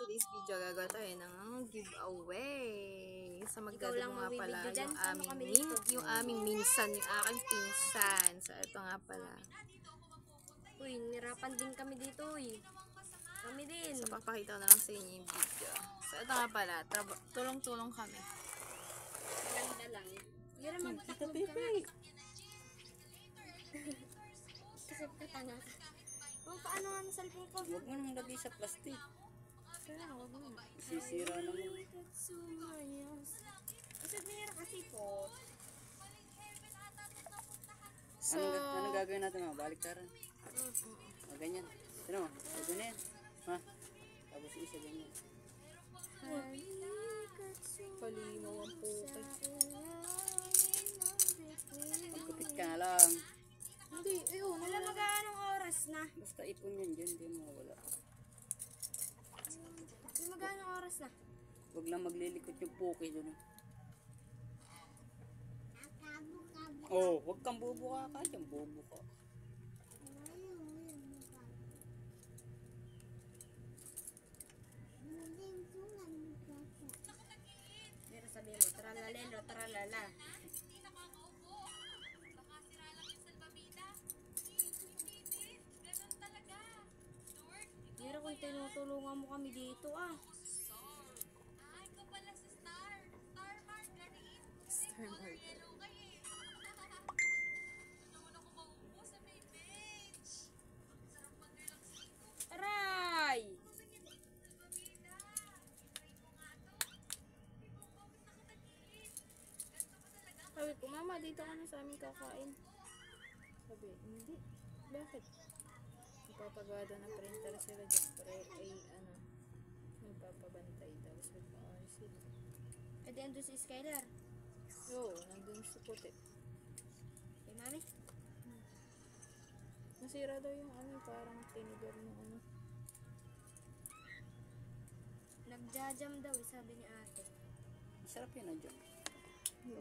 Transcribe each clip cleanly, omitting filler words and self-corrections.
today's video, gagawa tayo ng giveaway. Sa magdadag lang nga pala, mabibigyan dyan. Sama kami dito. yung aming minsan, yung aking pinsan. So, ito nga pala. Uy, nirapan din kami dito, uy. Kami din. So, papakita ko na lang sa inyo yung video. So, ito nga pala, tulong-tulong kami. Ganda lang. Yun naman, Kita Pepe. Kasap ka tanga. Kung paano nga ng cellphone ko? Huwag mo nang lagay sa plastic. Kaya, huwag mo. Sisira naman. Kasi nira kasi po. So, Anong gagawin natin mga baliktaran? Ganyan. Sino mo? Ganyan. Ha? Tapos isa ganyan. palimaw ang puke. Magkupit ka na lang. Hindi, ayun. Wala mag-aanong oras na. Basta ipon yan dyan. Hindi mo wala. Wala mag-aanong oras na. Huwag lang maglilikot yung puke dyan. Oh, huwag kang bubuka ka dyan. Bubuka. Pero sabihin mo, tralalelo, tralala. Pero kung tinutulungan mo kami dito, ah. Star Market. Aray! Sabi ko, mama, dito ka na sa amin kakain. Sabi, hindi. Bakit? Magpapagawa daw ng printer sila dyan. Pero ay, magpapabantay daw. Sabi ko, ay, sila. E di andun si Skylar. Oo, nandun sa puti. Kay mami. Nasira daw yung parang tinidor ng Nagjajam daw, sabi ni ate. Masarap yun na dyan.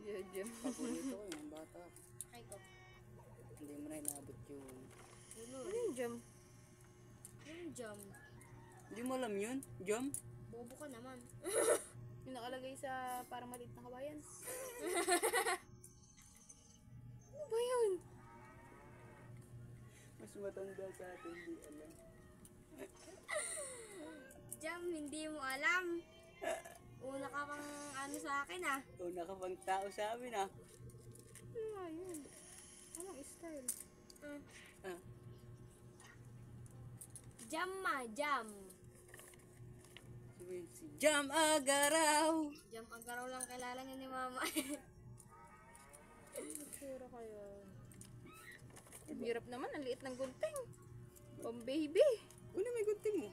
Jajam. Paborito ko yung bata. Ay ko. Hindi mo na inabot yung... Ulo. Ano yung jam? Yung jam. Hindi mo alam yun? Jam? Bobo ka naman. Yung nakalagay sa parang maliit na kawayan. Ano ba yun? Mas matanda sa atin, hindi alam. Jam, hindi mo alam. Una ka pang ano sa akin, ah. Una ka bang tao sa amin, ah. Ano nga yun? Anong style? Ah. Jam ma, jam. Sabihin si Jam Agaraw. Jam agaraw lang kilala niya ni mama. Sura kayo. Ang hirap naman, ang liit ng gunting. Pang baby. Una may gunting mo.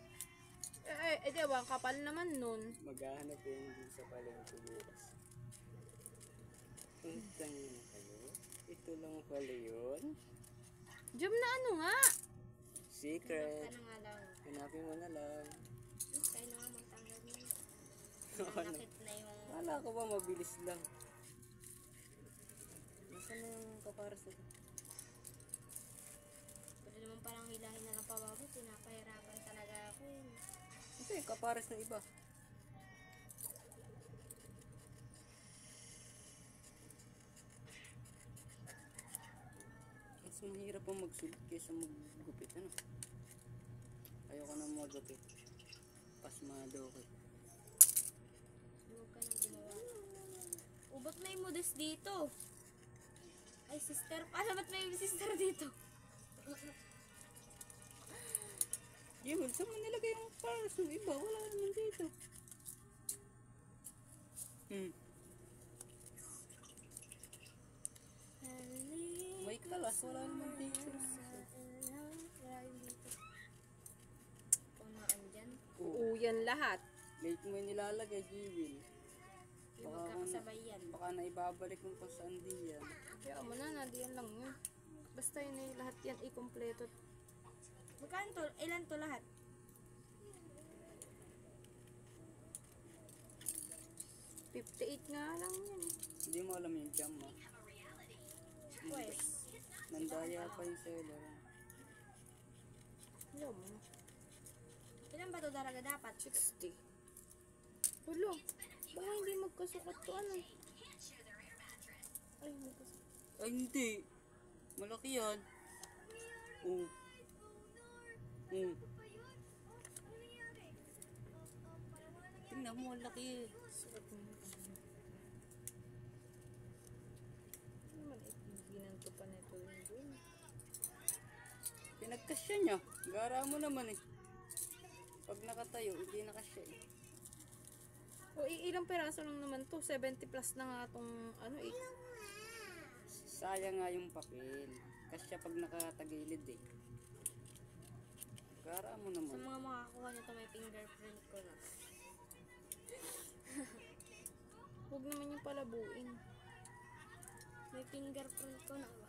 Diba, ang kapal naman nun. Maghahanap yung din sa palengke bukas. Puntang na kayo. Ito lang pala yun. Jam na ano nga? Secret. Ka na nga lang. Hanapin mo na lang. Kaya na nga magtanggal mo. Ano? Nakit na yung... Wala ko ba mabilis lang? Nasaan na yung kaparas na ito? Pwede naman parang hilahin na lang pababa. Pinapahirapan talaga ako yun. Ito yung kaparas ng iba. Mas mahirap ang magsulit kaysa maggupit. Ano? Ayoko na maggupit. Pasmado ko. Huwag ka nang gumawa. O, ba't may modest dito? Ay, sister. Paano ba't may sister dito? Jemel, saan mo nilagay yung paras ng iba? Wala naman dito. May kalas, wala naman dito. Wala yung dito. Kung naandyan, Oo, yan lahat. Late mo yung nilalagay, Jewel. yung magkakasabay yan. Baka na ibabalik mo pa sa andiyan. Kaya mo na, nadiyan lang yun. Basta yun lahat yan i-kompleto. Magkano to? Ilan to lahat? $58 nga lang yan. Hindi mo alam yung jam, ha? Pues, Nandaya pa yung seller. Alam mo. ilan Ilan ba to talaga dapat? 60. Hulo, baka hindi magkasukat to ano. Ay, magkasukat. Ay, hindi. Malaki yan. Oo. Oo. Tingnan mo, ang laki. Sukat mo. Ano naman, ginanto pa na ito yun dun. Pinagkasya niya. Gara mo naman eh. Pag nakatayo, hindi nakasya eh. O, ilang peraso lang naman to. 70 plus na nga itong ano eh. Sayang nga yung papel. Kasya pag nakatagilid eh. Gara mo Sa naman. mga makakuha nito may fingerprint ko na. Huwag naman yung palabuin. May fingerprint ko na ba?